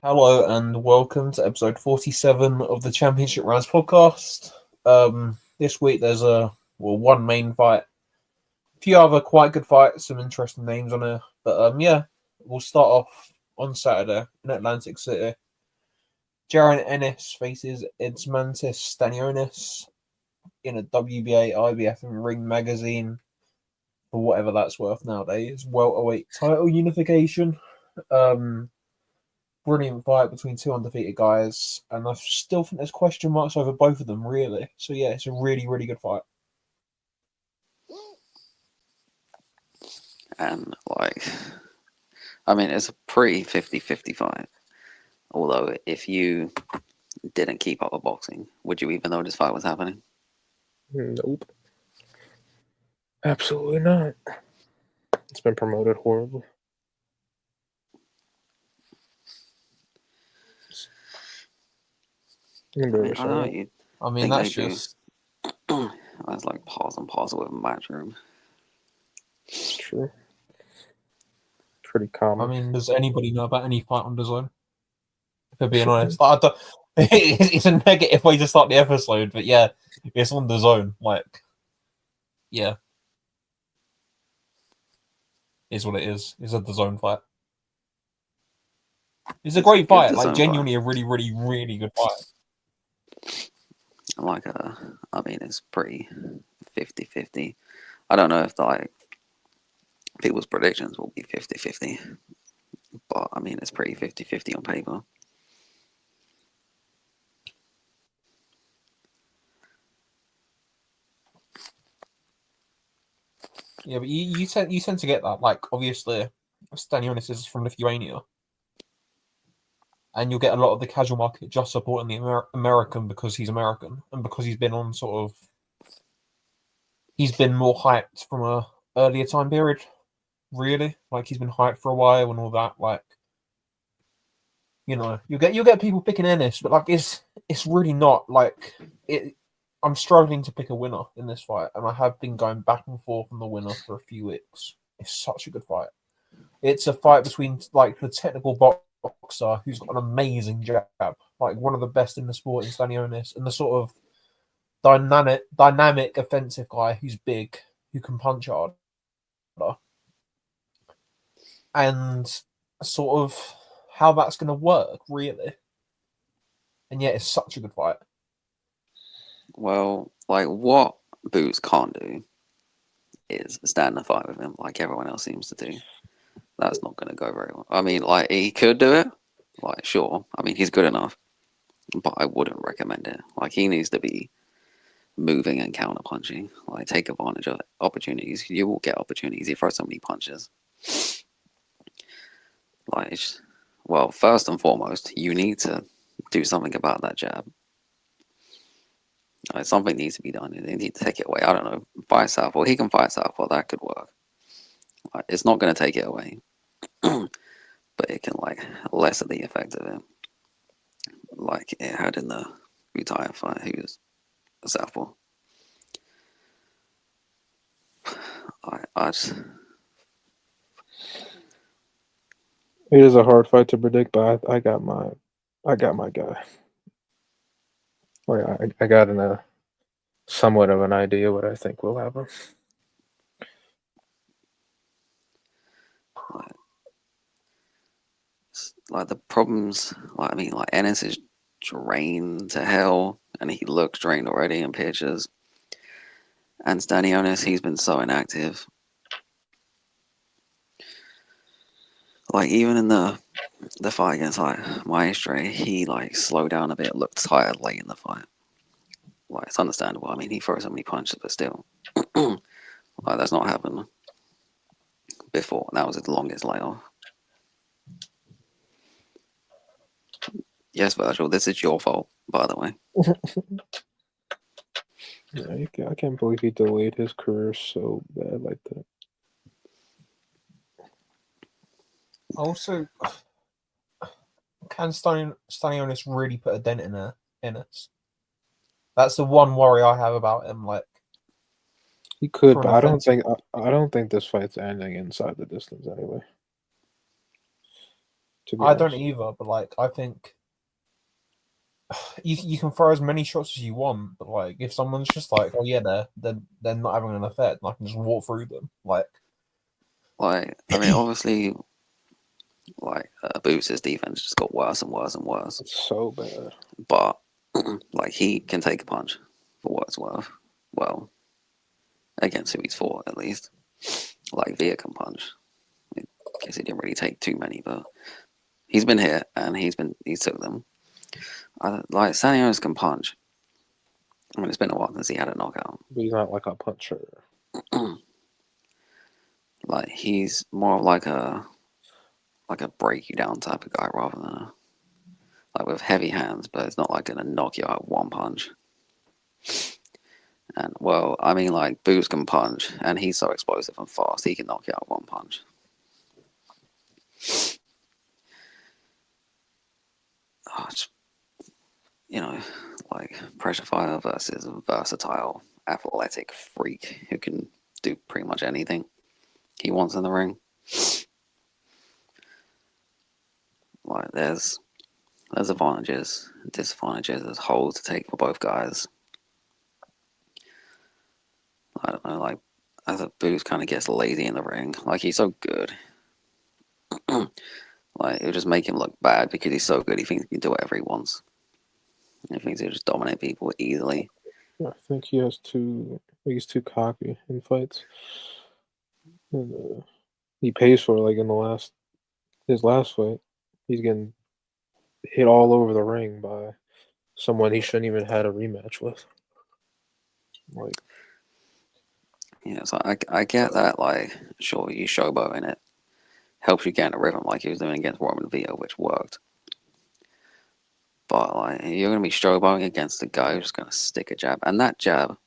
Hello and welcome to episode 47 of the Championship Rounds podcast. This week there's one main fight, a few other quite good fights, some interesting names on it. But we'll start off on Saturday in Atlantic City. Jaron Ennis faces Eimantas Stanionis in a WBA IBF and Ring Magazine, for whatever that's worth nowadays, welterweight title unification. Brilliant fight between two undefeated guys, and I still think there's question marks over both of them, really. So yeah, it's a really, really good fight. And it's a pretty 50-50 fight. Although, if you didn't keep up with boxing, would you even know this fight was happening? Nope. Absolutely not. It's been promoted horribly. That's just... That's like pause and parcel with a matchroom. It's true. Pretty common. Does anybody know about any fight on the zone? For being honest, it's a negative way to start the episode, but yeah, it's on the zone. Is what it is. It's a the zone fight. It's a great fight. Genuinely a really, really, really good fight. It's pretty 50-50. I don't know if people's predictions will be 50-50, but it's pretty 50-50 on paper. Yeah, but you tend to get that. Obviously, Stanionis is from Lithuania, and you'll get a lot of the casual market just supporting the American because he's American and because he's been on he's been more hyped from a earlier time period. Really, he's been hyped for a while and all that. You get people picking Ennis, but it's really not it. I'm struggling to pick a winner in this fight, and I have been going back and forth on the winner for a few weeks. It's such a good fight. It's a fight between the technical boxer who's got an amazing jab, one of the best in the sport in Stanionis, and the sort of dynamic offensive guy who's big, who can punch hard, and sort of how that's going to work, really. And yeah, it's such a good fight. Well, what Boots can't do is stand and fight with him like everyone else seems to do. That's not going to go very well. He could do it. Sure. He's good enough, but I wouldn't recommend it. He needs to be moving and counter punching. Take advantage of opportunities. You will get opportunities. He throws so many punches. First and foremost, you need to do something about that jab. Something needs to be done. They need to take it away. I don't know. Fight southpaw. He can fight southpaw. That could work. It's not going to take it away, but it can lessen the effect of it. It had in the Utah fight. He was a southpaw. It is a hard fight to predict, but I got my guy. I got somewhat of an idea what I think will happen. The problems, Ennis is drained to hell, and he looks drained already in pictures. And Stanionis, he's been so inactive. Even in the fight against Maestre, he slowed down a bit, looked tired late in the fight. It's understandable. He throws so many punches, but still, that's not happened before. That was his longest layoff. Yes, Virgil, this is your fault, by the way. Yeah, I can't believe he delayed his career so bad like that. Also, can Stanionis really put a dent in Ennis? That's the one worry I have about him. He could, but I don't think this fight's ending inside the distance anyway. To be I don't honest. either, but like I think you can throw as many shots as you want, but like if someone's just like, oh yeah, they're not having an effect, and I can just walk through them. Like I mean, obviously, Boots' defense just got worse and worse and worse. It's so bad. But like he can take a punch for what it's worth. Well, against who he's fought at least. Like Via can punch. I guess he didn't really take too many, but he's been hit and he took them. Like Stanionis can punch. I mean, it's been a while since he had a knockout. But he's not like a puncher. Like he's more of like a break you down type of guy rather than like with heavy hands, but it's not like gonna knock you out with one punch. And well, I mean, like Boots can punch, and he's so explosive and fast, he can knock you out with one punch. Oh, like Pressure Fire versus a versatile, athletic freak who can do pretty much anything he wants in the ring. Like there's advantages, disadvantages, there's holes to take for both guys. I don't know, like I think Boots kind of gets lazy in the ring. Like he's so good. Like it'll just make him look bad because he's so good. He thinks he can do whatever he wants. He thinks he'll just dominate people easily. I think he's too cocky in fights. And he pays for it, like in his last fight. He's getting hit all over the ring by someone he shouldn't even had a rematch with. Like, Yeah, so I get that, like, sure, you showboat in it helps you get in a rhythm like he was doing against Roman Villa, which worked. But, like, you're going to be showboating against a guy who's just going to stick a jab. And that jab,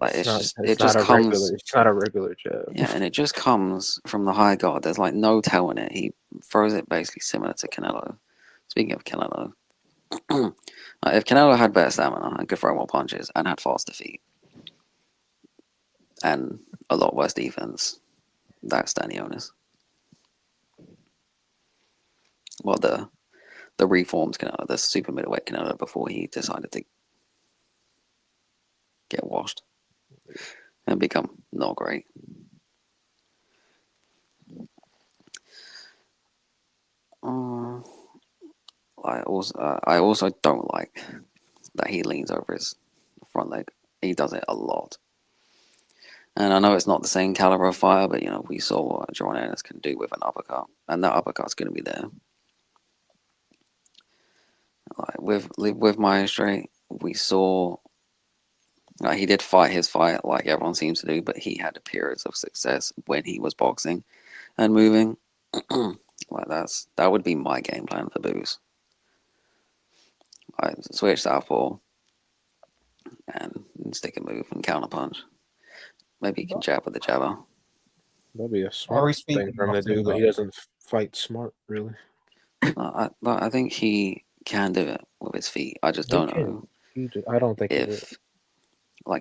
like, it just comes. It's not a regular jab. Yeah, and it just comes from the high guard. There's, like, no telling it. He throws it basically similar to Canelo. Speaking of Canelo, if Canelo had better stamina and could throw more punches and had faster feet and a lot worse defense, that's Stanionis. Well, the reformed Canelo, the super middleweight Canelo before he decided to get washed and become not great. I also don't like that he leans over his front leg. He does it a lot. And I know it's not the same caliber of fire, but we saw what Jaron Ennis can do with an uppercut, and that uppercut's going to be there. Like with Maya Straight, we saw he did fight his fight like everyone seems to do, but he had periods of success when he was boxing and moving. Like that would be my game plan for Boots. I switch southpaw and stick a move and counter punch. Maybe he can jab with the jabber. That'd be a smart thing for him to do, but he doesn't fight smart, really. I think he can do it with his feet. I just don't know. I don't think if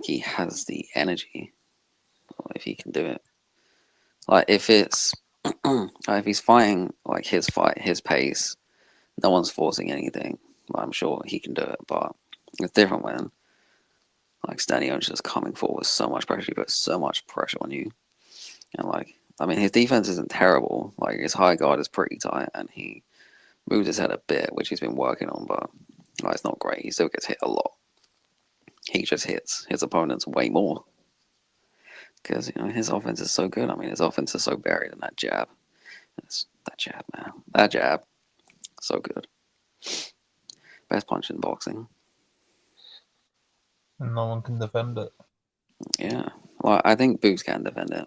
he has the energy, or if he can do it. Like if it's if he's fighting like his fight, his pace, no one's forcing anything. I'm sure he can do it, but it's different when like Stanionis just coming forward with so much pressure. He puts so much pressure on you, and his defense isn't terrible. Like his high guard is pretty tight, and he moves his head a bit, which he's been working on, but it's not great. He still gets hit a lot. He just hits his opponents way more because his offense is so good. His offense is so buried in that jab. That jab, man. That jab, so good. Best punch in boxing. And no one can defend it. Yeah. Well, I think Boots can defend it,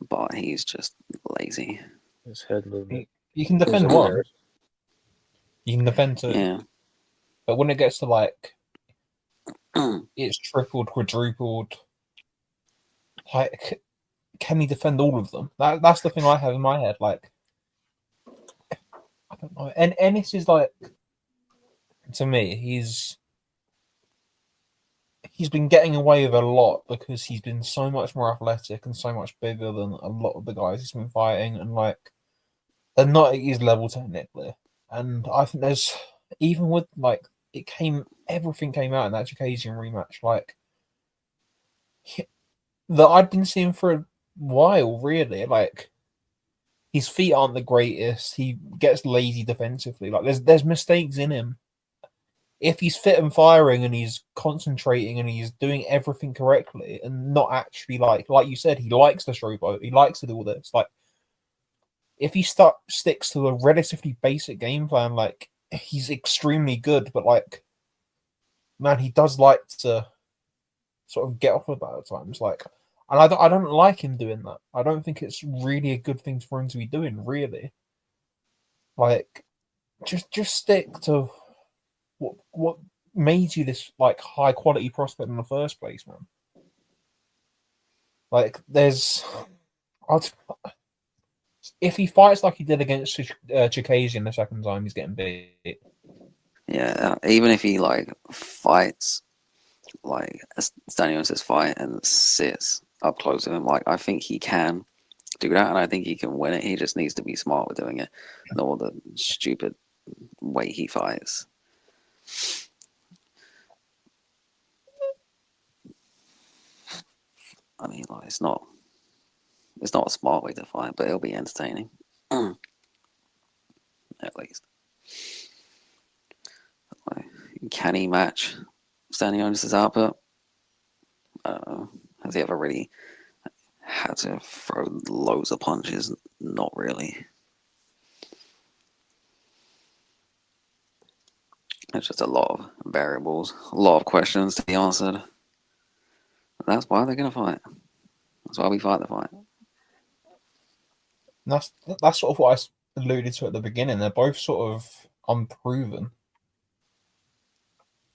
but he's just lazy. His head movement. You can defend one. You can defend two. Yeah. But when it gets to like it's tripled, quadrupled, like can he defend all of them? That's the thing I have in my head. Like I don't know. And Ennis is like, to me, he's been getting away with a lot because he's been so much more athletic and so much bigger than a lot of the guys he's been fighting, and like they're not at his level technically. And I think there's even with like everything came out in that Chikadze rematch, like that I'd been seeing for a while, really. Like his feet aren't the greatest. He gets lazy defensively. Like there's mistakes in him. If he's fit and firing and he's concentrating and he's doing everything correctly and not actually like you said, he likes the showboat, he likes to do all this. Like if he sticks to a relatively basic game plan, like he's extremely good. But like, man, he does like to sort of get off of that at times. Like, and I don't like him doing that. I don't think it's really a good thing for him to be doing. Really, like, just stick to what made you this like high quality prospect in the first place, man. Like, if he fights like he did against Chikadze the second time, he's getting beat. Yeah, even if he like fights like Stanionis' fight and sits up close to him, like I think he can do that, and I think he can win it. He just needs to be smart with doing it, and all the stupid way he fights. I mean, like it's not a smart way to fight, but it'll be entertaining, at least. Like, can he match Stanionis' output? I don't know. Has he ever really had to throw loads of punches? Not really. It's just a lot of variables, a lot of questions to be answered. That's why they're gonna fight. That's why we fight the fight. That's sort of what I alluded to at the beginning. They're both sort of unproven.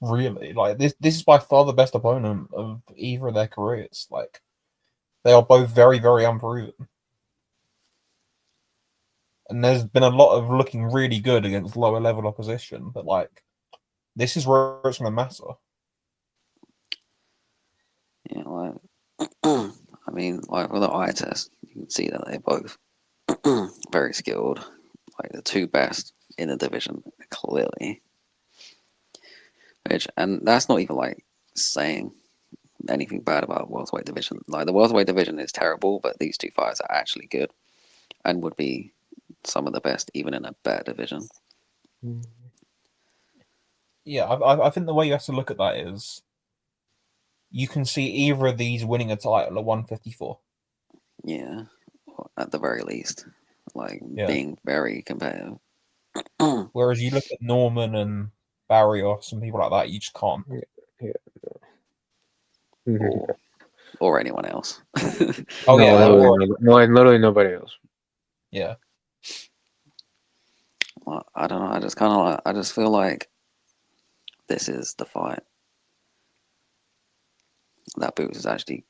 Really, like this is by far the best opponent of either of their careers. Like they are both very, very unproven. And there's been a lot of looking really good against lower level opposition, but like this is where it's gonna matter. Yeah, like I mean, like with the eye test, you can see that they're both very skilled, like the two best in the division, clearly. And that's not even like saying anything bad about welterweight division. Like the welterweight division is terrible, but these two fighters are actually good and would be some of the best even in a bad division. Yeah, I think the way you have to look at that is you can see either of these winning a title at 154. Yeah, at the very least, like being very competitive. Whereas you look at Norman and Barrios and people like that, you just can't. Or anyone else. Literally nobody else. Yeah. Well, I don't know. I just kind of like. I just feel like this is the fight that Boots is actually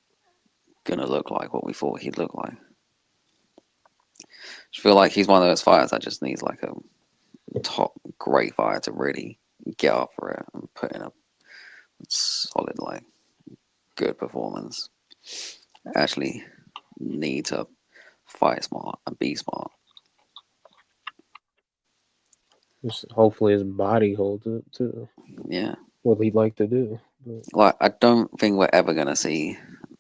gonna look like what we thought he'd look like. I feel like he's one of those fighters that just needs like a top great fighter to really get up for it and put in a solid, like, good performance. Actually need to fight smart and be smart. Just hopefully his body holds it too. Yeah. What he'd like to do. But... Like, I don't think we're never going to see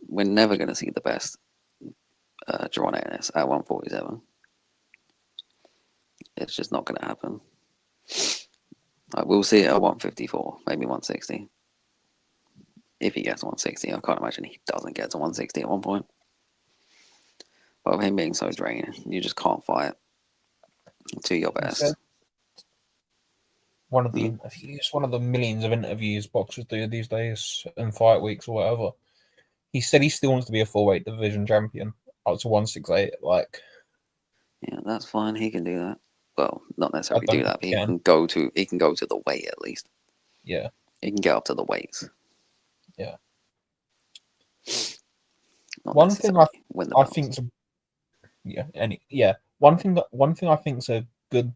the best Jaron Ennis at 147. It's just not going to happen. Like, we'll see it at 154, maybe 160. If he gets to 160, I can't imagine he doesn't get to 160 at one point. But with him being so draining, you just can't fight to your best. One of the interviews, one of the millions of interviews boxers do these days in fight weeks or whatever. He said he still wants to be a 4-weight division champion up to 168. Like, yeah, that's fine. He can do that. Well, not necessarily do that, but he can. can go to the weight at least. Yeah, he can get up to the weights. Yeah. Not one thing I think, one thing I think is a good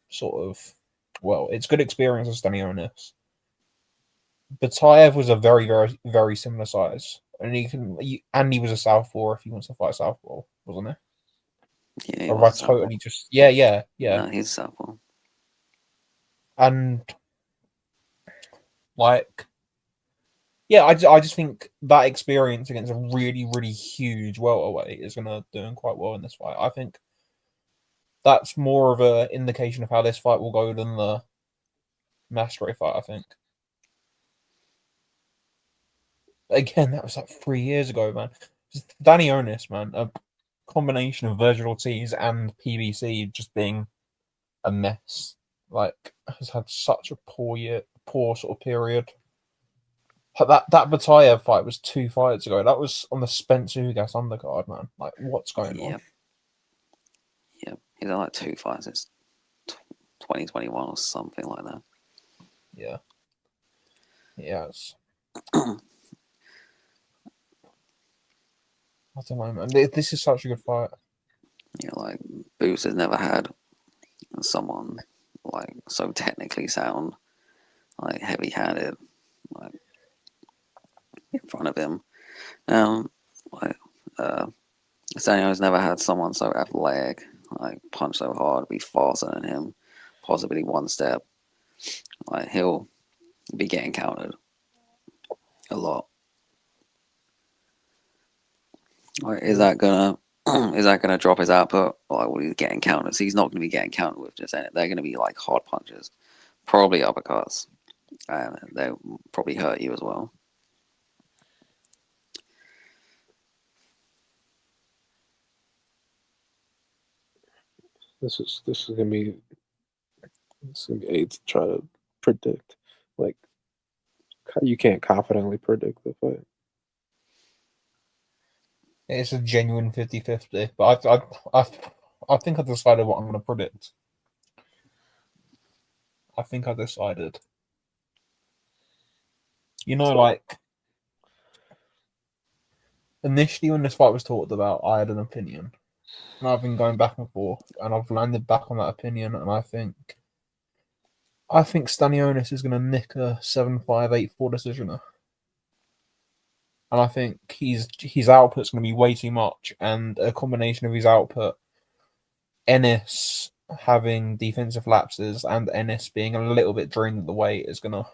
sort of, well, it's good experience as Stanionis. Batayev was a very, very, very similar size, and he was a southpaw if he wants to fight southpaw, wasn't Yeah, he Or have was I a totally southpaw. just yeah. No, he's a southpaw. And like yeah, I just think that experience against a really, really huge welterweight is gonna do him quite well in this fight. I think that's more of an indication of how this fight will go than the Mastro fight, I think. Again, that was like 3 years ago, man. Stanionis, man, a combination of Virgil Ortiz and PBC just being a mess. Like, has had such a poor sort of period. That Batayev fight was 2 fights ago. That was on the Spence Ugas undercard, man. Like, what's going on? Yep. He's had like 2 fights. It's 2021 or something like that. Yeah. Yes. I don't know, man. This is such a good fight. Yeah, like Boots has never had someone like so technically sound, like heavy-handed, like in front of him. Like Stanionis never had someone so athletic, like punch so hard, be faster than him, possibly one step. Like he'll be getting countered a lot. Like, is that gonna drop his output? Like, will he get encounters? He's not gonna be getting countered with just anything. They're gonna be like hard punches, probably uppercuts, and they'll probably hurt you as well. This is gonna be eight to try to predict. Like you can't confidently predict the fight. It's a genuine 50-50, but I think I decided what I'm going to predict. I think I decided. You know, like initially when this fight was talked about, I had an opinion, and I've been going back and forth, and I've landed back on that opinion, and I think Stanionis is going to nick a 7-5, 8-4 decisioner. And I think his output's going to be way too much, and a combination of his output, Ennis having defensive lapses, and Ennis being a little bit drained at the weight is going to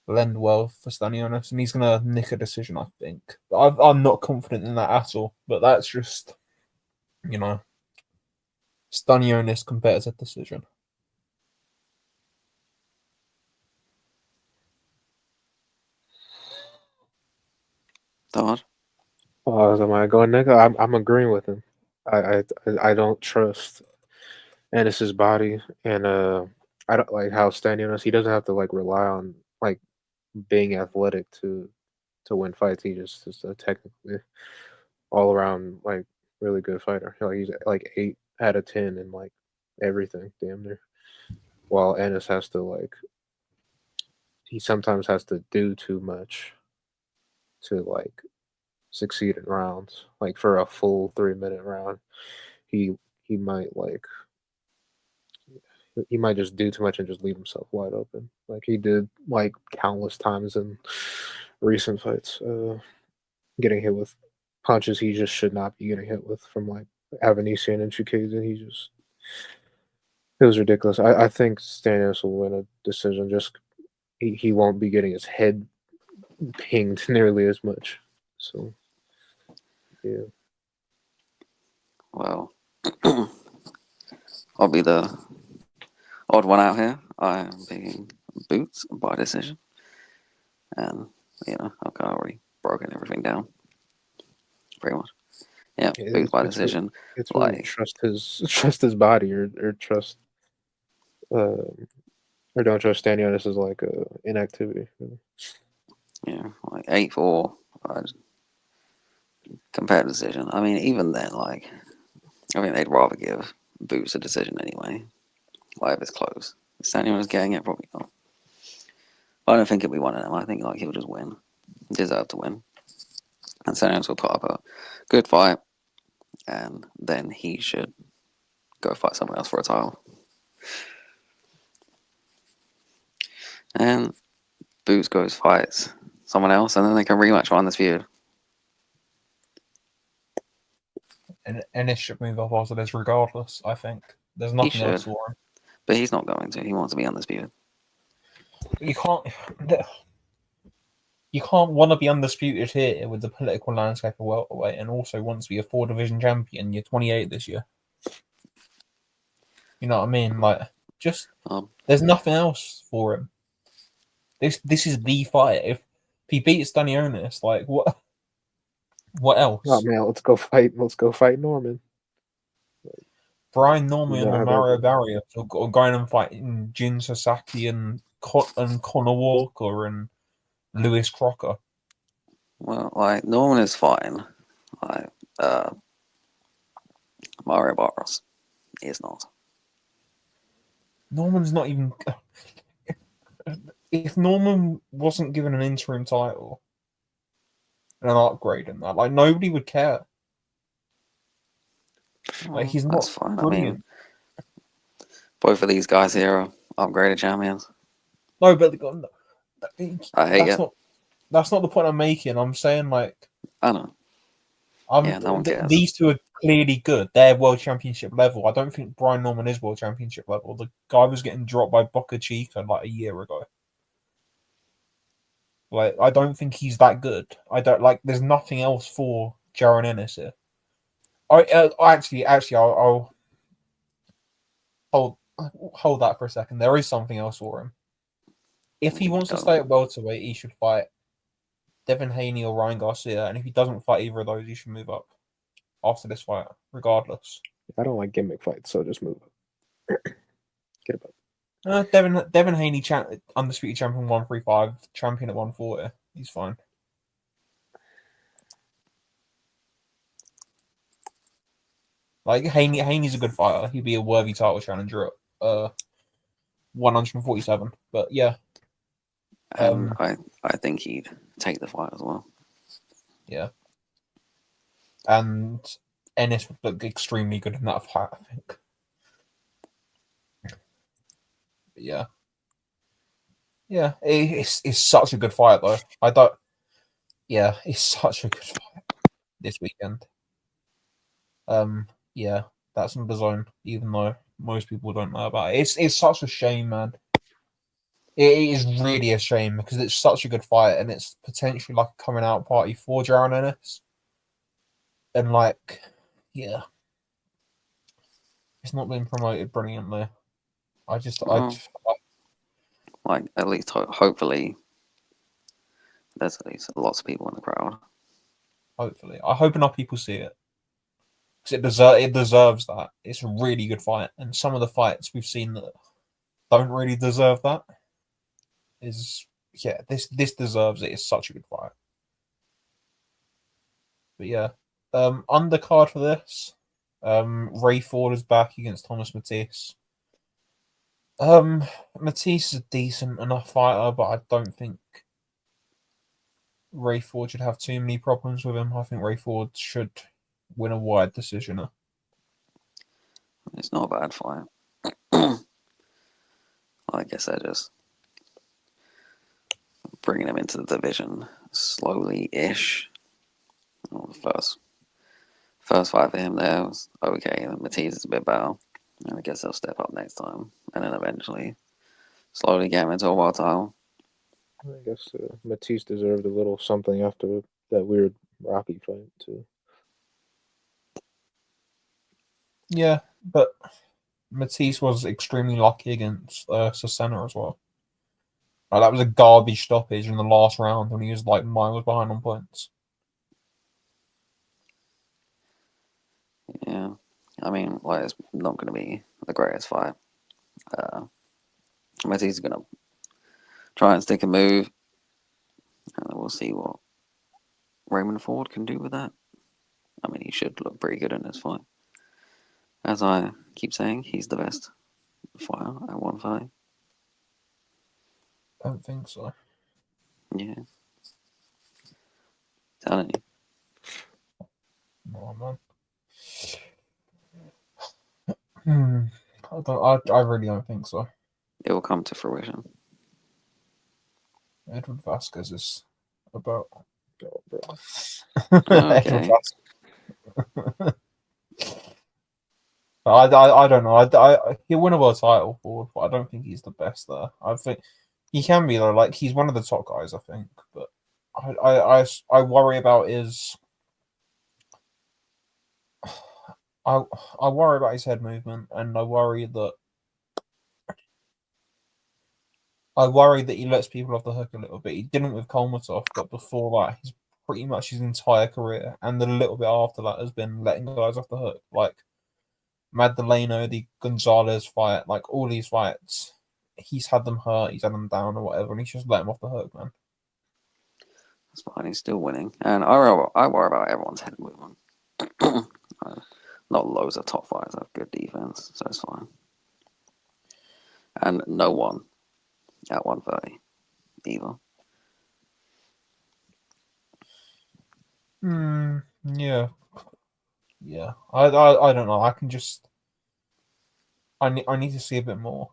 lend well for Stanionis, and he's going to nick a decision, I think. I'm not confident in that at all, but that's just, Stanionis competitive decision. Todd? Am I going nigga? I'm agreeing with him. I don't trust Ennis's body, and I don't like how Stanionis. He doesn't have to like rely on like being athletic to win fights. He just is a technically all around like really good fighter. Like he's like 8 out of 10 in like everything, damn near. While Ennis has to like he sometimes has to do too much to like succeed in rounds. Like for a full 3 minute round, he he might like he might just do too much and just leave himself wide open, like he did like countless times in recent fights, getting hit with punches he just should not be getting hit with from like Avanesian and Chikadze. It was ridiculous. I think Stannis will win a decision. Just he won't be getting his head pinged nearly as much. So yeah. Well, I'll be the odd one out here. I am being Boots by decision, and I've kind of already broken everything down, pretty much. Yeah, Boots by decision. It's really trust his body or trust or don't trust Stanionis as like inactivity. Really. Yeah, like 8-4 compared decision. I mean, even then, like I think they'd rather give Boots a decision anyway. Like if it's close. If Stanionis getting it, probably not. I don't think it'll be one of them. I think like he'll just win, deserve to win, and Stanionis will put up a good fight, and then he should go fight someone else for a title. And Boots goes fights someone else, and then they can rematch on this feud. And Ennis should move up after this regardless, I think. There's He nothing else should, for him. but he's not going to. He wants to be undisputed. You can't want to be undisputed here with the political landscape of welterweight and also want to be a 4-division champion. You're 28 this year. You know what I mean? Like, just there's nothing else for him. This is the fight. If he beats Stanionis, like what else? Oh man, let's go fight Norman. Brian Norman or Mario Barrios, or going and fighting Jin Sasaki and Conor Walker and Lewis Crocker. Well, like Norman is fine. Like Mario Barros is not. Norman's not even. If Norman wasn't given an interim title and an upgrade in that, like nobody would care. Like he's not fine. brilliant. I mean, both of these guys here are upgraded champions. No, but I hate it. That's not the point I'm making. I'm saying like I know. No one cares. These two are clearly good. They're world championship level. I don't think Brian Norman is world championship level. The guy was getting dropped by Boca Chica like a year ago. Like I don't think he's that good. I don't like. There's nothing else for Jaron Ennis here. I'll hold that for a second. There is something else for him. If he wants to stay at welterweight, he should fight Devin Haney or Ryan Garcia, and if he doesn't fight either of those, he should move up after this fight, regardless. I don't like gimmick fights, so just move up. Get about. Devin Haney, undisputed champion 135, champion at 140. He's fine. Like Haney's a good fighter. He'd be a worthy title challenger at 147. But yeah. I think he'd take the fight as well. Yeah. And Ennis would look extremely good in that fight, I think. But yeah. Yeah, it's such a good fight though. Yeah, it's such a good fight this weekend. Yeah, that's on the zone, even though most people don't know about it. It's such a shame, man. It is really a shame because it's such a good fight and it's potentially like a coming out party for Jaron Ennis. And like, yeah, it's not been promoted brilliantly. Like at least hopefully there's at least lots of people in the crowd. Hopefully, I hope enough people see it because it deserves that. It's a really good fight, and some of the fights we've seen that don't really deserve that this deserves it. It's such a good fight. But yeah, undercard for this, Ray Ford is back against Thomas Matisse. Matisse is a decent enough fighter, but I don't think Ray Ford should have too many problems with him. I think Ray Ford should win a wide decision. It's not a bad fight. I guess they're just bringing him into the division slowly-ish. Well, the first fight for him there was okay, and Matisse is a bit better. And I guess he'll step up next time, and then eventually slowly get him into a world title. I guess Matisse deserved a little something after that weird Rocky fight too. Yeah, but Matisse was extremely lucky against Cesena as well. That was a garbage stoppage in the last round when he was like miles behind on points. Yeah, I mean, like it's not going to be the greatest fight. Matisse is going to try and stick a move, and then we'll see what Raymond Ford can do with that. I mean, he should look pretty good in this fight. As I keep saying, he's the best fighter at 130. I don't think so. Yeah. Telling you. No, man. I really don't think so. It will come to fruition. Edward Vasquez is about. Okay. But I don't know. He'll win a world title for, but I don't think he's the best there. I think he can be though. Like he's one of the top guys, I think. But I worry about his. I worry about his head movement, and I worry that he lets people off the hook a little bit. He didn't with Kolmatov, but before that, he's pretty much his entire career, and the little bit after that has been letting guys off the hook, like Magdaleno, the Gonzalez fight, like all these fights. He's had them hurt, he's had them down or whatever, and he's just let them off the hook, man. That's fine. He's still winning, and I worry about everyone's head movement. Not loads of top fighters have good defense, so it's fine. And no one at 130 either. Yeah. I don't know. I can just. I need to see a bit more.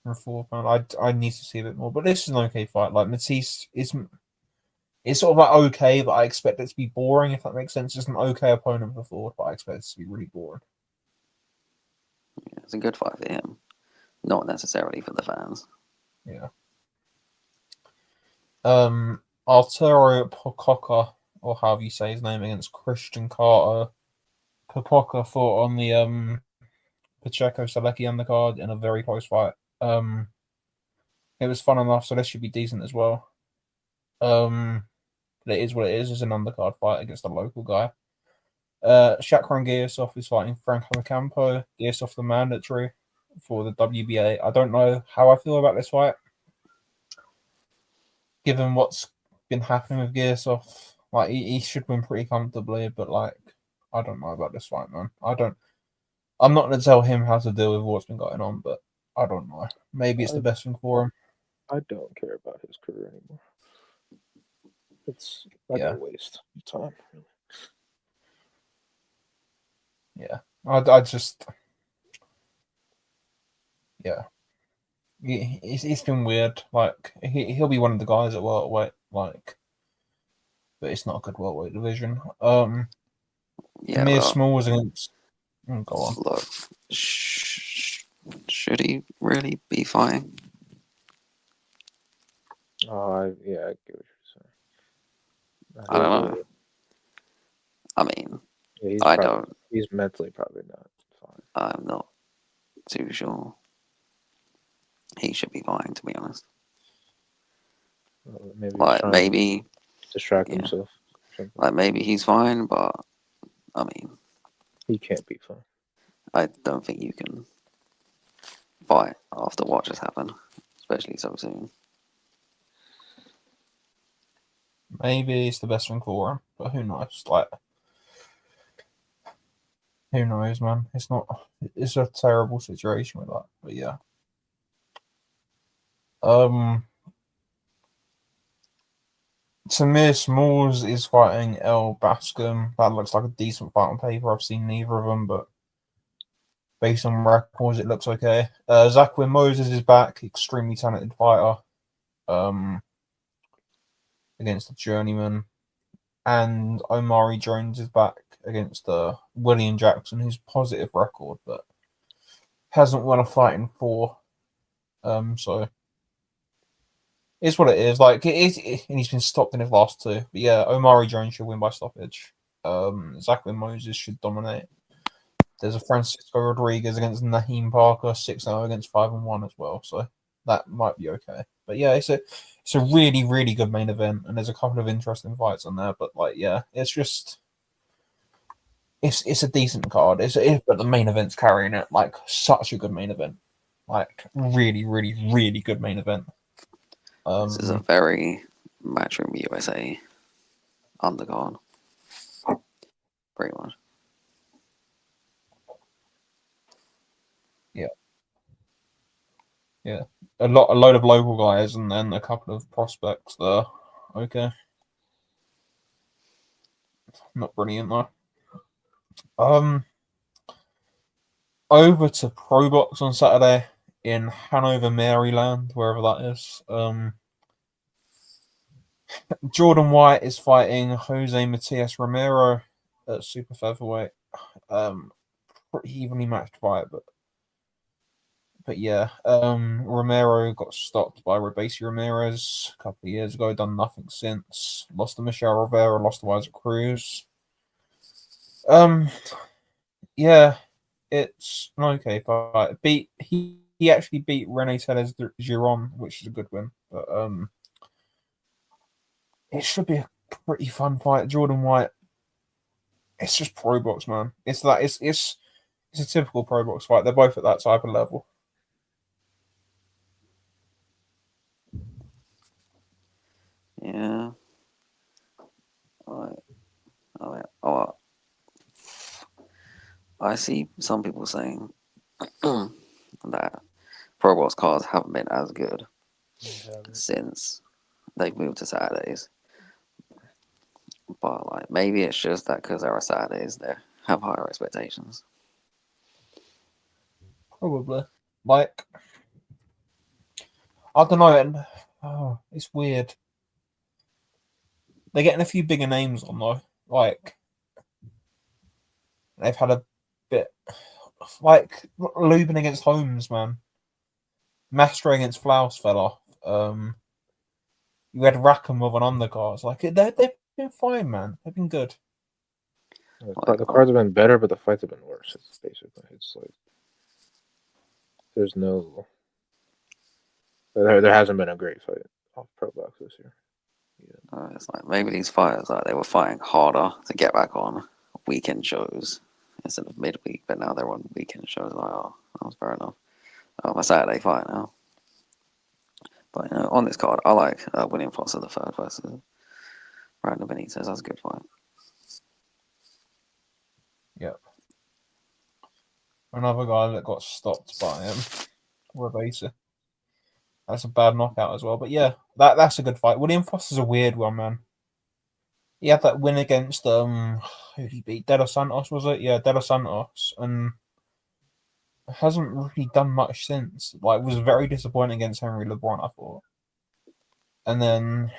From fourth round, I need to see a bit more. But this is an okay fight. Like Matisse isn't. It's sort of like okay, but I expect it to be boring. If that makes sense, it's an okay opponent for Ford, but I expect it to be really boring. Yeah, it's a good fight for him, not necessarily for the fans. Yeah. Arturo Pococa, or however you say his name, against Christian Carter. Pococa fought on the Pacheco Salecki undercard in a very close fight. It was fun enough, so this should be decent as well. But it is what it is. It's an undercard fight against a local guy. Shakran Giasov is fighting Franco Campo. Giasov the mandatory for the WBA. I don't know how I feel about this fight, given what's been happening with Giasov. Like he should win pretty comfortably, but like I don't know about this fight, man. I'm not going to tell him how to deal with what's been going on, but I don't know. Maybe it's the best thing for him. I don't care about his career anymore. It's like a waste of time. Yeah, I just, yeah, it's been weird. Like he'll be one of the guys at welterweight, like, but it's not a good welterweight division. Yeah, Amir Small was against. Go on. Look, should he really be fighting? I get what you're saying. I don't know. I mean, yeah, he's mentally probably not fine. I'm not too sure. He should be fine, to be honest. Maybe distract himself. Like maybe he's fine, but I mean, he can't be fine. I don't think you can fight after what just happened, especially so soon. Maybe it's the best thing for him, but who knows? Like, who knows, man? It's a terrible situation with that, but yeah. Samir Smalls is fighting El Bascom. That looks like a decent fight on paper. I've seen neither of them, but based on records, it looks okay. Zachary Moses is back, extremely talented fighter. Against the journeyman, and Omari Jones is back against William Jackson, who's positive record but hasn't won a fight in 4. So it's what it is. Like it is, and he's been stopped in his last 2. But yeah, Omari Jones should win by stoppage. Zachary Moses should dominate. There's a Francisco Rodriguez against Naheem Parker, 6-0 against 5-1 as well. So that might be okay. But yeah, it's a really, really good main event, and there's a couple of interesting fights on there. But like, yeah, it's just it's a decent card. But the main event's carrying it. Like such a good main event. Like really, really, really good main event. This is a very Matchroom USA undercard, pretty much. Yeah, a load of local guys, and then a couple of prospects there. Okay, not brilliant though. Over to Pro Box on Saturday in Hanover, Maryland, wherever that is. Jordan White is fighting Jose Matias Romero at super featherweight. pretty evenly matched fight, but yeah, Romero got stopped by Rebasi Ramirez a couple of years ago. Done nothing since. Lost to Michelle Rivera. Lost to Isaac Cruz. Yeah, it's an okay fight. He actually beat Rene Tellez Jaron, which is a good win. But it should be a pretty fun fight. Jordan White. It's just pro box, man. It's a typical pro box fight. They're both at that type of level. Yeah. I see some people saying that Pro Box cards haven't been as good since they've moved to Saturdays. But like maybe it's just that because there are Saturdays, they have higher expectations. Probably. Like, I don't know. And it's weird. They're getting a few bigger names on though. Like, they've had a bit like Lubin against Holmes, man. Mastro against Flaus fell off. You had Rackham with an undercard. Like they've been fine, man. They've been good. The cards have been better, but the fights have been worse. It's like there's no there hasn't been a great fight off Pro Box this year. Yeah. It's like maybe these fighters they were fighting harder to get back on weekend shows instead of midweek, but now they're on weekend shows. Like, oh, that was fair enough. My Saturday fight now. But on this card, I like William Foster the third versus Brandon Benitez. That's a good fight. Yep. Another guy that got stopped by him, Rebasi. That's a bad knockout as well. But yeah, that's a good fight. William Foster's a weird one, man. He had that win against who did he beat? De Los Santos, was it? Yeah, De Los Santos, and hasn't really done much since. Like, was very disappointing against Henry LeBron, I thought. And then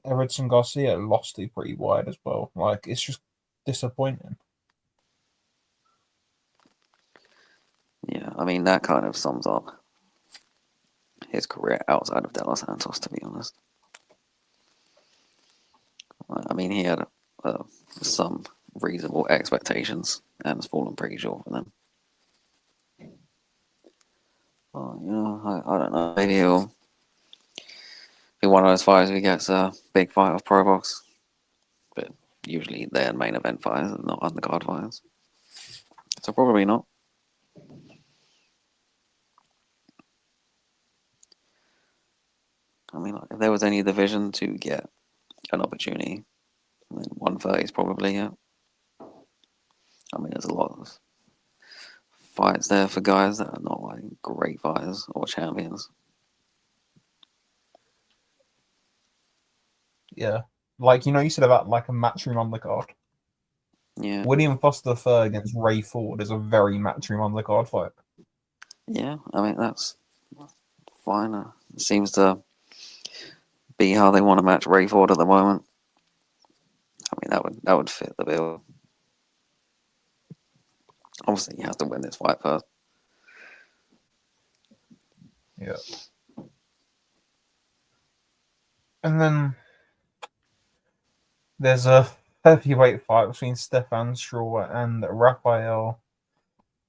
Edson Garcia lost to pretty wide as well. Like, it's just disappointing. Yeah, I mean, that kind of sums up his career outside of De Los Santos, to be honest. I mean, he had some reasonable expectations and has fallen pretty short for them. Well, I don't know. Maybe he'll be one of those fighters who gets a big fight of Pro Box. But usually they're main event fighters, not undercard fighters. So probably not. I mean, like, if there was any division to get an opportunity, then 130 is probably it. I mean, there's a lot of fights there for guys that are not like great fighters or champions. Yeah. Like, you said about like a matchroom undercard. Yeah. William Foster III against Ray Ford is a very matchroom undercard fight. Yeah, I mean, that's fine. It seems to be how they want to match Ray Ford at the moment. I mean, that would fit the bill. Obviously, he has to win this fight first. Yeah. And then there's a heavyweight fight between Stefan Straw and Rafael.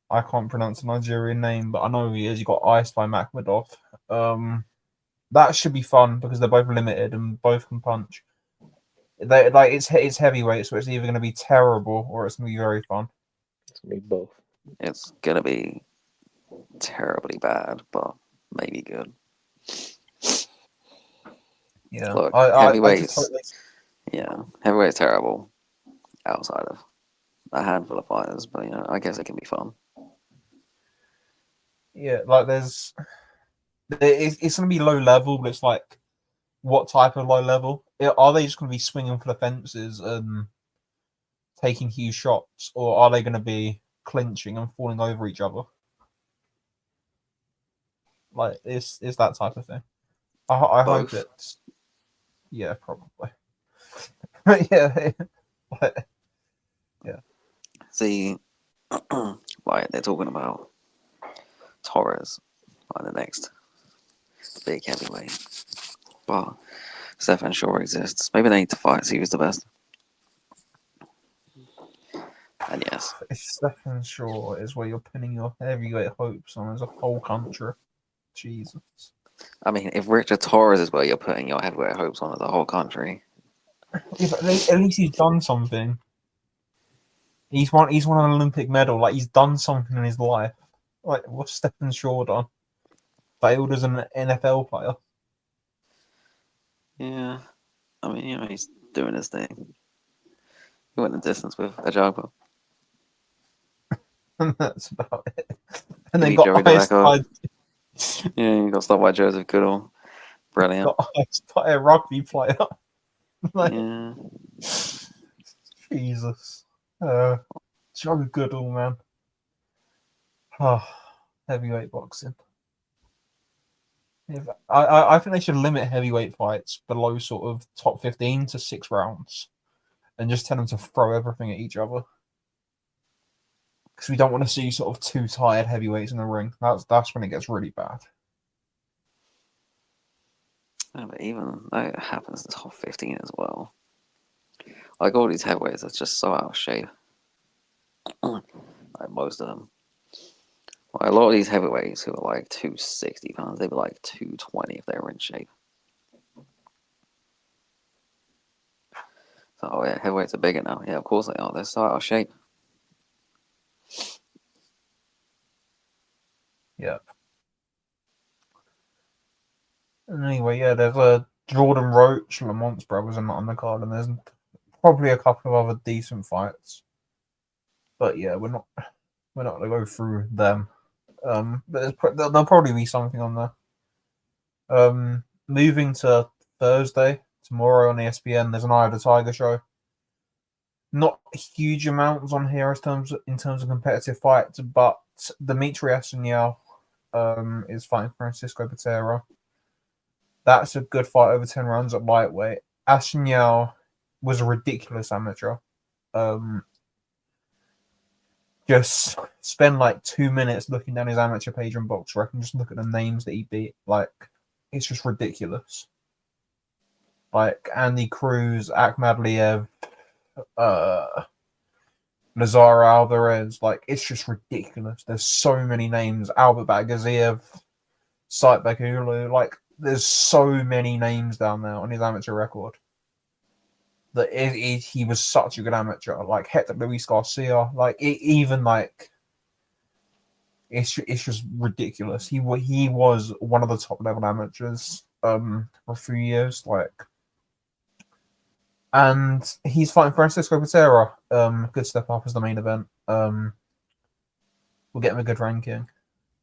I can't pronounce the Nigerian name, but I know who he is. He got iced by Makhmedov. That should be fun because they're both limited and both can punch. It's heavyweight, so it's either going to be terrible or it's going to be very fun. It's gonna be both. It's gonna be terribly bad, but maybe good. Yeah, Look, heavyweights. Heavyweight's terrible outside of a handful of fighters, but I guess it can be fun. Yeah, like it's going to be low level, but it's like, what type of low level? Are they just going to be swinging for the fences and taking huge shots, or are they going to be clinching and falling over each other? Like, it's that type of thing. I hope it's... Yeah, probably. Yeah. See, Like they're talking about Torres, like the next big heavyweight. But Stefan Shaw exists. Maybe they need to fight, see who's the best. And yes, If Stefan Shaw is where you're pinning your heavyweight hopes on as a whole country, Jesus. I mean, if Richard Torres is where you're putting your heavyweight hopes on as a whole country, If at least he's done something. He's won an Olympic medal. Like he's done something in his life. Like what's Stefan Shaw done? Failed as an NFL player. yeah. I mean, he's doing his thing. He went the distance with Ajagba. And that's about it. And He then beat got Joey iced by, DeVecco. Yeah, he got stopped by Joseph Goodall. Brilliant. got iced by a rugby player. Like, Yeah. Jesus. Joe Goodall, man. Heavyweight boxing. I think they should limit heavyweight fights below sort of top 15 to 6 rounds and just tell them to throw everything at each other. Because we don't want to see sort of two tired heavyweights in the ring. That's when it gets really bad. Yeah, but even that happens in top 15 as well. Like all these heavyweights are just so out of shape. Like most of them. Like a lot of these heavyweights who are like 260 pounds, they'd be like 220 if they were in shape. So, oh yeah, heavyweights are bigger now. Yeah, of course they are. They're so out of shape. Yeah. And anyway, yeah, there's a Jordan Roach, Lamont's brothers are not on the card, and there's probably a couple of other decent fights. But yeah, we're not gonna go through them. But there'll probably be something on there. Moving to Thursday, tomorrow on ESPN, there's an Eye of the Tiger show. Not huge amounts on here in terms of competitive fights, but Dimitri Asanyel is fighting Francisco Patera. That's a good fight over 10 rounds at lightweight. Asanyel was a ridiculous amateur. Just spend like 2 minutes looking down his amateur page on BoxRec and just look at the names that he beat. Like, it's just ridiculous. Like Andy Cruz, Akhmadliev, Lazar Alvarez. Like, it's just ridiculous. There's so many names. Albert Bagaziev, Sait Bakulu. Like, there's so many names down there on his amateur record. That he was such a good amateur. Like Hector Luis Garcia. Like even like it's just ridiculous. He was one of the top level amateurs for a few years. Like, and he's fighting Francisco Patera. Good step up as the main event. We'll get him a good ranking.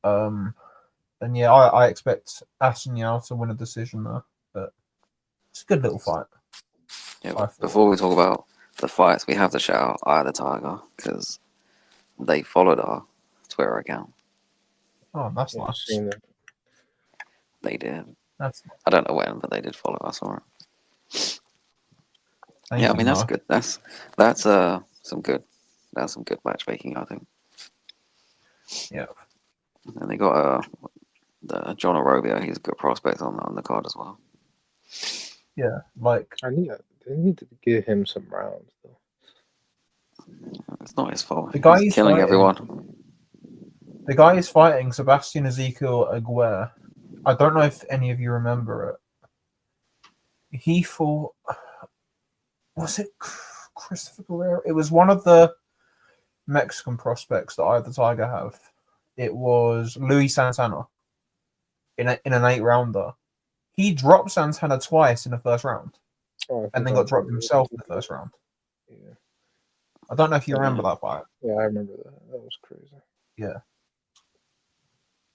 And yeah, I expect Asanyel to win a decision there. But it's a good little fight. Yeah, before we talk about the fights, we have to shout out Eye of the Tiger because they followed our Twitter account. Oh, that's nice. They did. That's I don't know when, but they did follow us. All right. Yeah, I mean that's good. That's some good matchmaking, I think. Yeah. And they got the John Orobio. He's a good prospect on the card as well. Yeah, like they need to give him some rounds though. It's not his fault. The guy He's killing everyone. The guy is fighting Sebastian Ezekiel Aguirre. I don't know if any of you remember it. He fought. Was it Christopher Guerrero? It was one of the Mexican prospects that I, the Tiger, have. It was Luis Santana in an 8-rounder. He dropped Santana twice in the first round, and then got dropped himself in the first round. Yeah. I don't know if you remember that fight. Yeah, I remember that. That was crazy. Yeah.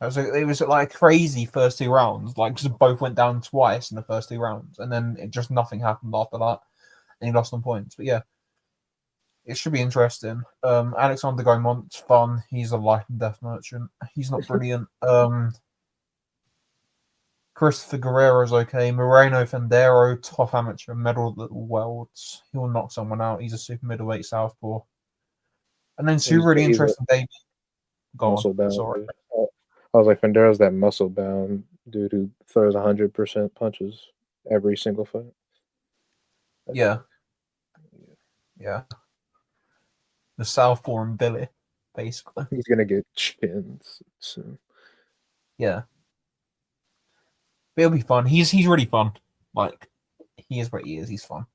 It was like crazy first 2 rounds. Like, just both went down twice in the first 2 rounds, and then it just nothing happened after that, and he lost on points. But yeah, it should be interesting. Alexander Gaumont's fun. He's a life and death merchant. He's not brilliant. Christopher Guerrero's okay. Moreno Fendero, top amateur, medal at the Worlds. He'll knock someone out. He's a super middleweight southpaw. And then 2 really interesting debuts. Go muscle on. bound. Sorry. Dude. I was like, Fendero's that muscle bound dude who throws 100% punches every single fight. Yeah. Yeah. The Southpaw and Billy, basically. He's gonna get chins soon. Yeah. But it'll be fun. He's really fun. Like, he is what he is. He's fun.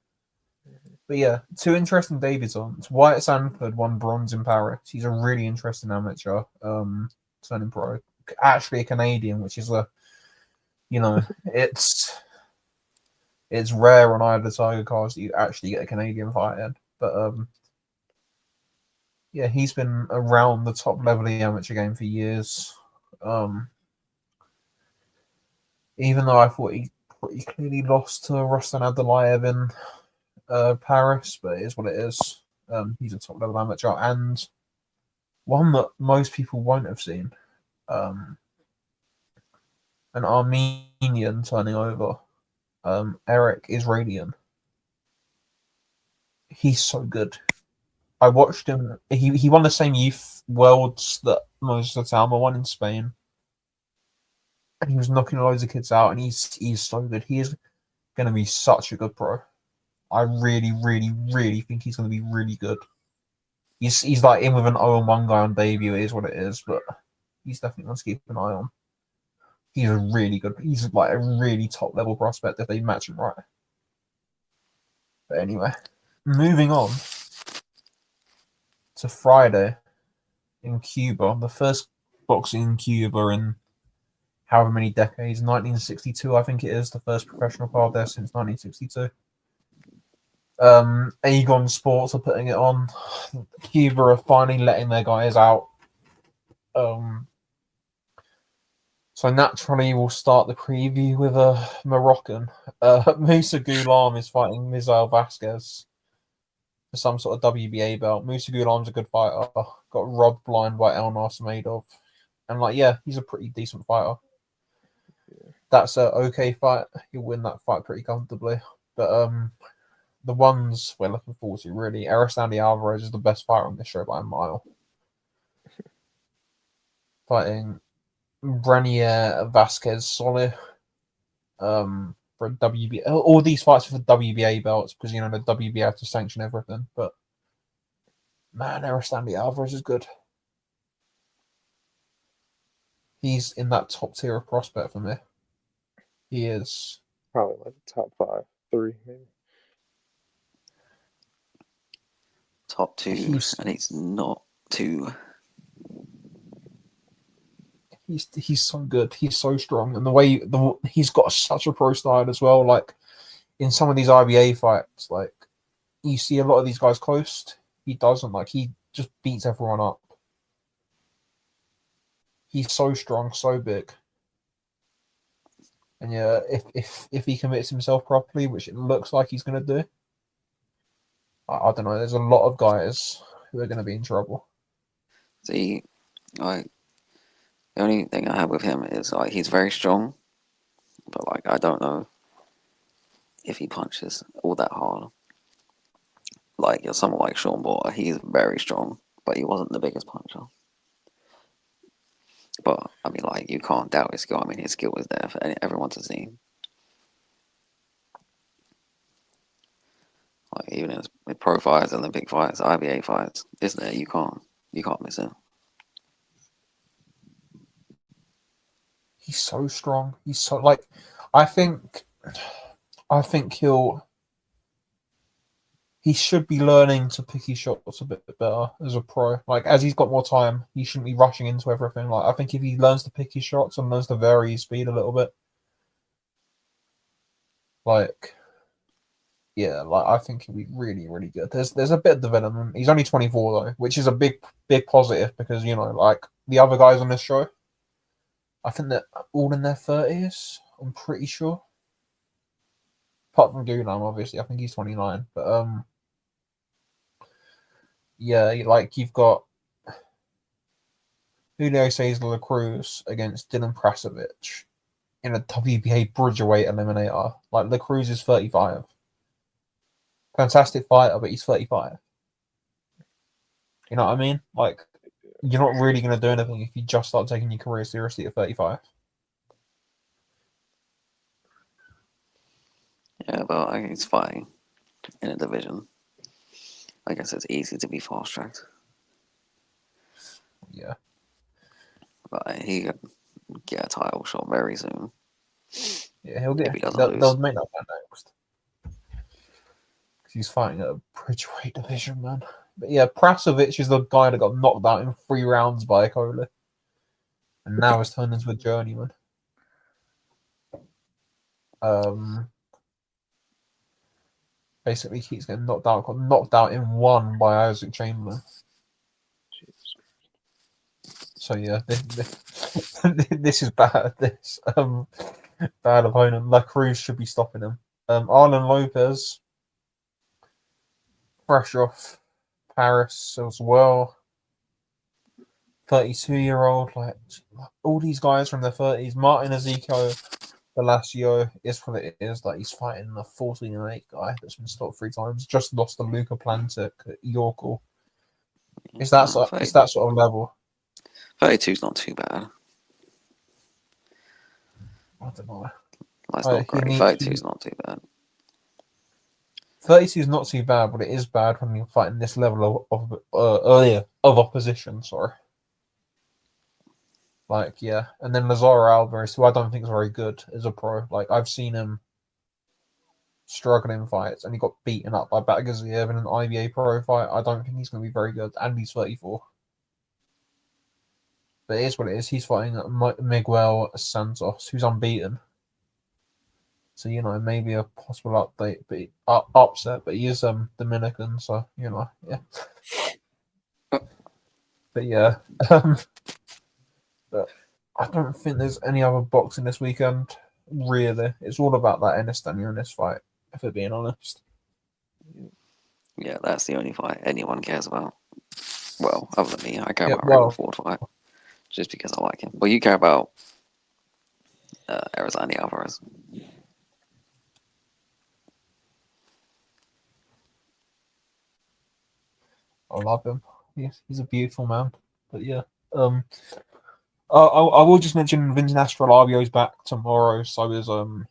But yeah, two interesting debuts on. Wyatt Sanford won bronze in Paris. He's a really interesting amateur. Turning pro. Actually a Canadian, which is it's rare on either Tiger cards that you actually get a Canadian fight in. But yeah, he's been around the top level of the amateur game for years. Even though I thought he pretty clearly lost to Rustin Adelayev in Paris, but it is what it is. He's a top level amateur and one that most people won't have seen. An Armenian turning over. Eric Israelian. He's so good. I watched him. He won the same youth worlds that Moses Atama won in Spain. And he was knocking loads of kids out, and he's so good. He is going to be such a good pro. I really, really, really think he's going to be really good. He's like in with an 0-1 guy on debut. It is what it is, but he's definitely going to keep an eye on. He's a really good. He's like a really top level prospect if they match him right. But anyway, moving on to Friday in Cuba, the first boxing in Cuba in however many decades. 1962, I think it is the first professional card there since 1962. Aegon Sports are putting it on. Cuba are finally letting their guys out. So naturally, we'll start the preview with a Moroccan. Musa Ghulam is fighting Misael Vasquez for some sort of WBA belt. Musa Ghulam's a good fighter. Got robbed blind by El Nasmedov. And he's a pretty decent fighter. That's an okay fight. He'll win that fight pretty comfortably. But the ones we're looking forward to, really, Aristandi Alvarez is the best fighter on this show by a mile. Fighting Branier Vasquez Solid for a WBA. All these fights are for WBA belts because the WBA have to sanction everything. But man, Aristandi Alvarez is good. He's in that top tier of prospect for me. He is probably like top 5, 3 maybe. Top 2, and it's not 2. He's so good. He's so strong, and the way he's got such a pro style as well. Like in some of these IBA fights, like you see a lot of these guys close. He doesn't. Like he just beats everyone up. He's so strong, so big, and yeah, if he commits himself properly, which it looks like he's going to do, I don't know. There's a lot of guys who are going to be in trouble. See, like. The only thing I have with him is he's very strong, but I don't know if he punches all that hard. Someone like Sean Border, he's very strong, but he wasn't the biggest puncher. But I mean, you can't doubt his skill. I mean, his skill is there for everyone to see. Even in his pro fights, Olympic fights, IBA fights, it's there. You can't miss it. He's so strong. He's so I think he should be learning to pick his shots a bit better as a pro. As he's got more time, he shouldn't be rushing into everything. I think if he learns to pick his shots and learns to vary his speed a little bit, I think he'll be really, really good. There's a bit of development. He's only 24 though, which is a big positive because the other guys on this show, I think they're all in their 30s. I'm pretty sure. Apart from Ghulam, obviously, I think he's 29. But you've got Julio Cesar La Cruz against Dylan Prasovic in a WBA Bridgerweight eliminator. La Cruz is 35. Fantastic fighter, but he's 35. You know what I mean? you're not really going to do anything if you just start taking your career seriously at 35. Yeah, but he's fighting in a division. I guess it's easy to be fast tracked. Yeah. But he could get a title shot very soon. Yeah, he'll get. If he doesn't They'll lose. make that one next. Because he's fighting a bridgeweight division, man. But yeah, Prasovic is the guy that got knocked out in 3 rounds by Kohli. And now has turned into a journeyman. Basically keeps getting knocked out. Got knocked out in 1 by Isaac Chamberlain. So yeah, this is bad. This bad opponent. La Cruz should be stopping him. Arlen Lopez, fresh off Paris as well. 32-year-old, like all these guys from their 30s. Martin Ezekiel Palacio is what it is. Like he's fighting a 14-8 guy that's been stopped 3 times. Just lost to Luka Plantic at Yorkle. It's that sort of level. 32's not too bad. I don't know. That's not great. 32's not too bad. 32 is not too bad, but it is bad when you're fighting this level of opposition. Sorry. Like, yeah. And then Lazaro Alvarez, who I don't think is very good as a pro. Like, I've seen him struggle in fights, and he got beaten up by Batagaziev in an IBA pro fight. I don't think he's going to be very good, and he's 34. But it is what it is. He's fighting Miguel Santos, who's unbeaten. So, you know, maybe a possible upset, but he is Dominican, so, you know, yeah. But yeah. But I don't think there's any other boxing this weekend, really. It's all about that Ennis Stanionis fight, if we're being honest. Yeah, that's the only fight anyone cares about. Well, other than me, I care about Raymond Ford fight, just because I like him. Well, you care about Arizona Alvarez. I love him. He's a beautiful man. But yeah. I will just mention Vince Astrolabio's back tomorrow, so is Donny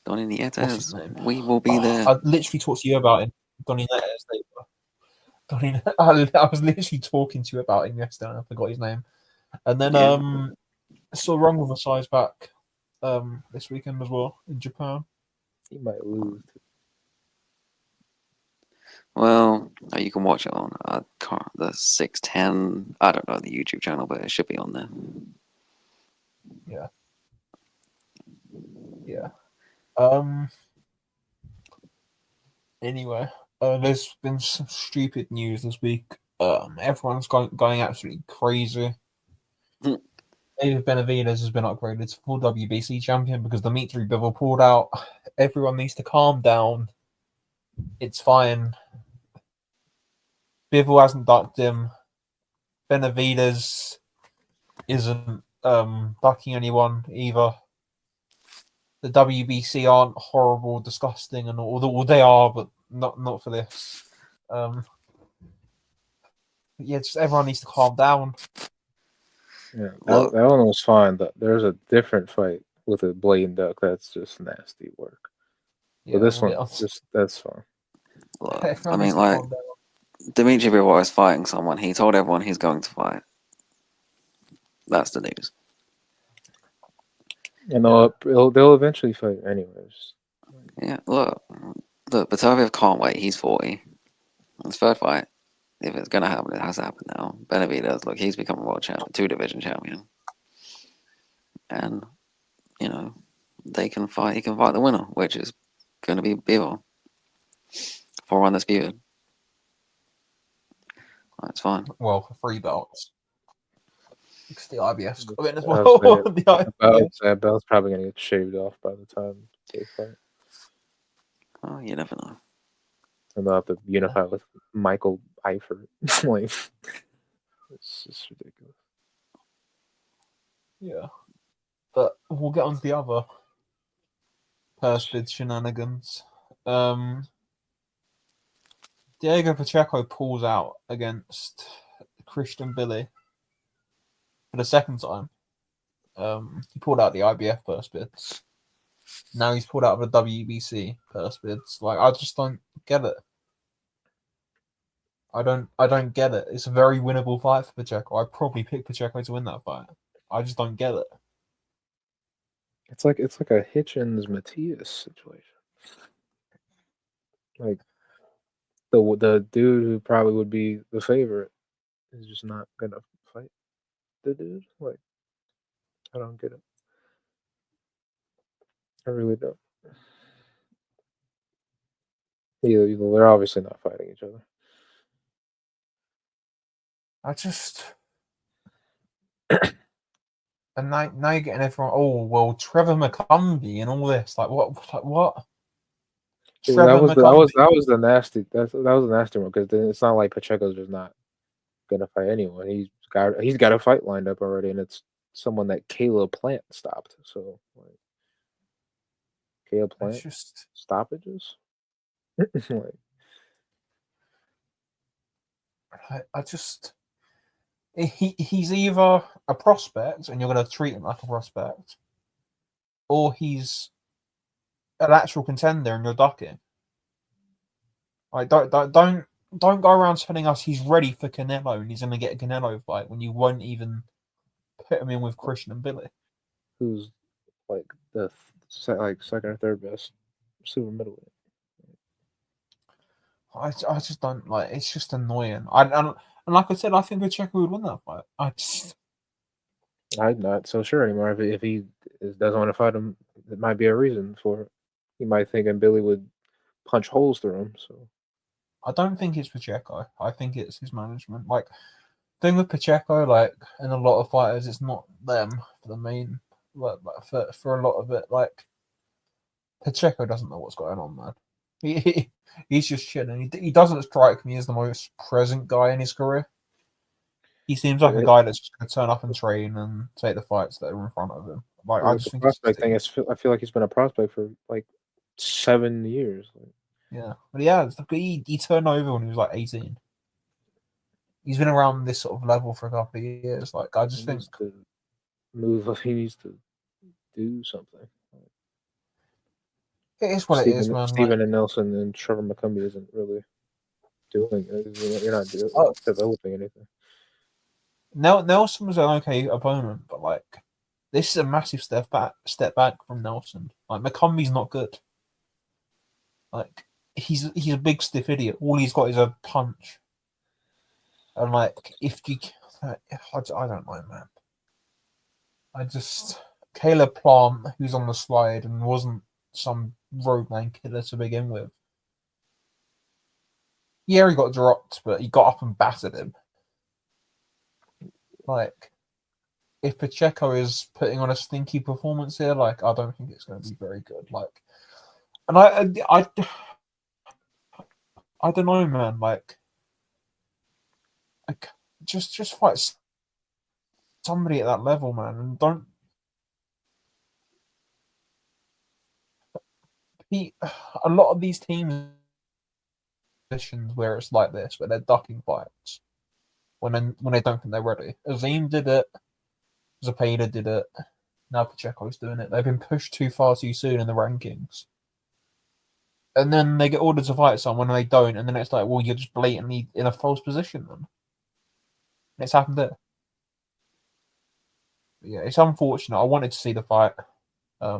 what's his Nietes. name? We will be there. I literally talked to you about him. Donny Nietes. I was literally talking to you about him yesterday, and I forgot his name. And then saw Wrong with a size back this weekend as well in Japan. He might lose. Well, you can watch it on the 610. I don't know the YouTube channel, but it should be on there. Yeah. Yeah. Anyway, there's been some stupid news this week. Everyone's going absolutely crazy. David Benavidez has been upgraded to full WBC champion because Dimitri Bivol pulled out. Everyone needs to calm down. It's fine. Bivol hasn't ducked him. Benavidez isn't ducking anyone either. The WBC aren't horrible, disgusting, and all they are, but not for this. Yeah, just everyone needs to calm down. Yeah, that one was fine. There's a different fight with a blatant duck that's just nasty work. Yeah, but this one, that's fine. Look, I mean, like, Dimitri Bivol is fighting someone. He told everyone he's going to fight. That's the news. And they'll eventually fight anyways. Yeah, look, Bataviev can't wait. He's 40. His third fight. If it's gonna happen, it has to happen now. Benavidez, look, he's become a world champion, 2-division champion, and you know they can fight. He can fight the winner, which is going to be Bivol for undisputed. That's fine. Well, for 3 belts. Because the IBF's got in as well. That belt's probably going to get shaved off by the time they fight. Oh, you never know. And they'll have to unify with Michael Eifert. Like, it's just ridiculous. Yeah. But we'll get on to the other purse bid shenanigans. Diego Pacheco pulls out against Christian Billy for the second time. He pulled out the IBF purse bids. Now he's pulled out of the WBC purse bids. Like, I just don't get it. I don't get it. It's a very winnable fight for Pacheco. I'd probably pick Pacheco to win that fight. I just don't get it. It's like a Hitchens Matias situation. Like the dude who probably would be the favorite is just not gonna fight the dude. Like, I don't get it. I really don't. Either they're obviously not fighting each other. I just and now you're getting everyone. Oh well, Trevor McCumbee and all this. Like what? Like what? Yeah, that was the nasty. That was the nasty one because it's not like Pacheco's just not gonna fight anyone. He's got a fight lined up already, and it's someone that Caleb Plant stopped. So like, Caleb Plant just stoppages. Like, I just he's either a prospect and you're going to treat him like a prospect, or he's an actual contender and you're ducking. Like don't go around telling us he's ready for Canelo and he's going to get a Canelo fight when you won't even put him in with Christian and Billy, who's like the second or third best super middleweight. I just don't like. It's just annoying. And like I said, I think Pacheco would win that fight. I'm not so sure anymore. If he doesn't want to fight him, it might be a reason for it. He might think Billy would punch holes through him. So I don't think it's Pacheco. I think it's his management. Like, thing with Pacheco, like, and a lot of fighters, it's not them for the main. Like for a lot of it, like, Pacheco doesn't know what's going on, man. He's just chilling. He doesn't strike me as the most present guy in his career. He seems like a guy that's just going to turn up and train and take the fights that are in front of him. Like, I just think prospect thing. I feel like he's been a prospect for like 7 years. Yeah, but yeah, he turned over when he was like 18. He's been around this sort of level for a couple of years. Like, I just think he needs to do something. it is what it is, man. Stephen and Nelson and Trevor McCumbee isn't really doing it. You're not developing anything. Nelson was an okay opponent, but like, this is a massive step back from Nelson. Like, McCumbie's not good. Like, he's a big stiff idiot. All he's got is a punch. And like, I don't know, man. Caleb Plant, who's on the slide and wasn't some roadman killer to begin with. Yeah, he got dropped, but he got up and battered him. Like, if Pacheco is putting on a stinky performance here, like, I don't think it's going to be very good. Like, and I don't know, man. Like just fight somebody at that level, man, and don't. A lot of these teams where it's like this, where they're ducking fights when they don't think they're ready. Azim did it. Zepeda did it. Now Pacheco's doing it. They've been pushed too far too soon in the rankings. And then they get ordered to fight someone and they don't, and then it's like, well, you're just blatantly in a false position then. It's happened there. But yeah, it's unfortunate. I wanted to see the fight. I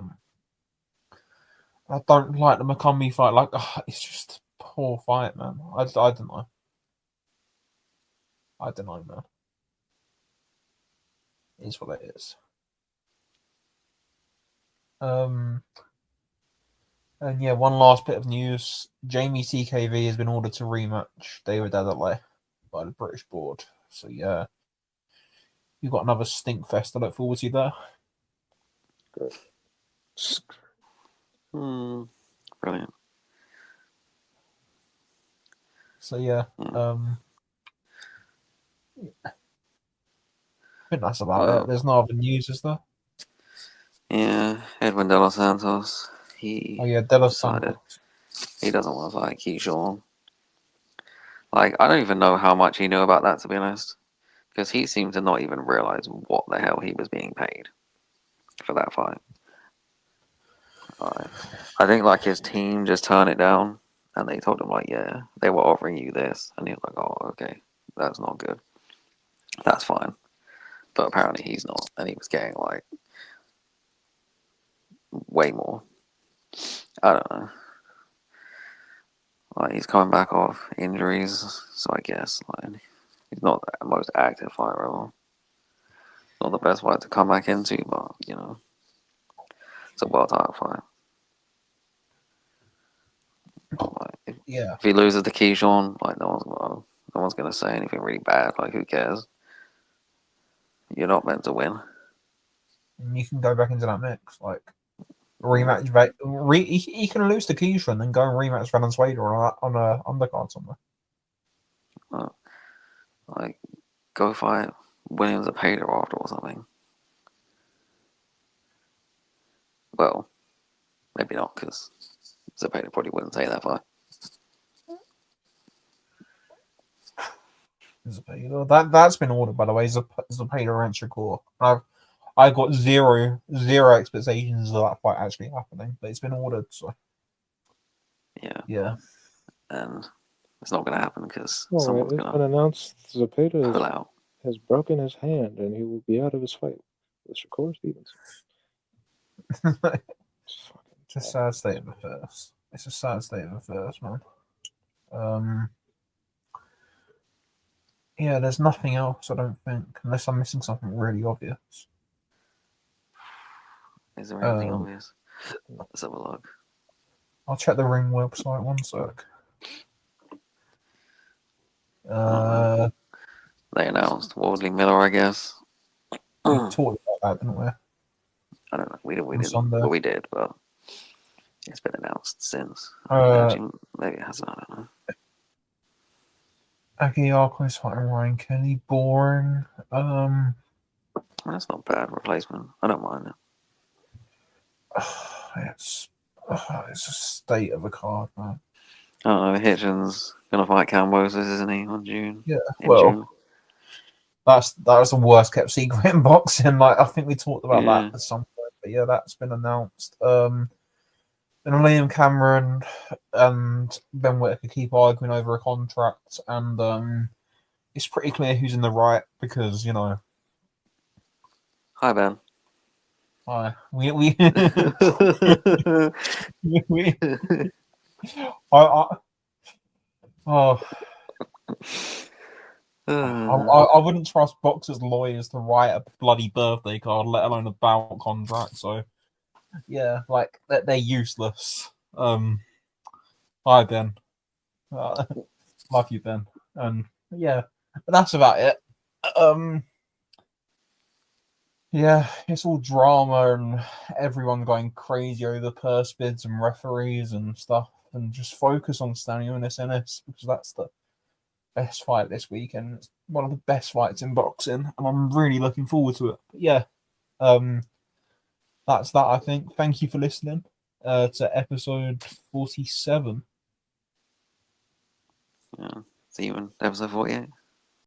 don't like the McCumbee fight. Like, it's just a poor fight, man. I don't know. I don't know, man. It is what it is. And yeah, one last bit of news. Jamie CKV has been ordered to rematch David Adelaide by the British board. So yeah, you've got another stink fest to look forward to there. Good. Brilliant. So yeah, I think that's about it. There's no other news, is there? Yeah, Edwin De Los Santos. De Los Santos. He doesn't want to fight Keyshawn. Like, I don't even know how much he knew about that, to be honest. Because he seemed to not even realize what the hell he was being paid for that fight. I think like his team just turned it down, and they told him like, yeah, they were offering you this, and he was like, oh, okay, that's not good. That's fine. But apparently he's not, and he was getting like way more. I don't know. Like he's coming back off injuries, so I guess like he's not the most active fighter ever. Not the best fight to come back into, but you know, it's a well-timed fight. Like, if he loses to Keyshawn, like no one's gonna say anything really bad. Like who cares? You're not meant to win. And you can go back into that mix, like rematch. He can lose to Keyshawn and then go and rematch Valenzuela on a undercard somewhere. Like go fight Williams or Pater after or something. Well, maybe not because Zapata probably wouldn't take that fight. That's been ordered, by the way. Zapata and Shakur. I got zero expectations of that fight actually happening, but it's been ordered. So yeah, and it's not going to happen because It's someone's been going to announced Zapata pull out. has broken his hand and he will be out of his fight with Shakur Stevenson. It's a sad state of affairs. It's a sad state of affairs, man. Yeah, there's nothing else, I don't think, unless I'm missing something really obvious. Is there anything obvious? Let's have a look. I'll check the Ring website, one sec. They announced Wardley Miller, I guess. We talked about that, didn't we? I don't know. We didn't, Sunday. but we did. But it's been announced since. Maybe it hasn't. I don't know. Aguiarco's fighting Ryan Kelly. Boring. That's not bad replacement. I don't mind it. It's a state of a card, man. I don't know. Hitchens gonna fight Cambosis, isn't he, on June? Yeah. June. That was the worst kept secret in boxing. Like I think we talked about that at some point. But yeah, that's been announced. Then Liam Cameron and Ben Whittaker keep arguing over a contract, and it's pretty clear who's in the right because you know. Hi Ben. Hi. I wouldn't trust boxers' lawyers to write a bloody birthday card, let alone a bout contract. So, yeah, like they're useless. Hi Ben, love you Ben, and yeah, but that's about it. Yeah, it's all drama and everyone going crazy over purse bids and referees and stuff, and just focus on Stanionis Ennis because that's the best fight this weekend. It's one of the best fights in boxing, and I'm really looking forward to it. But yeah, that's that. I think. Thank you for listening to episode 47. Yeah, see you in episode 48.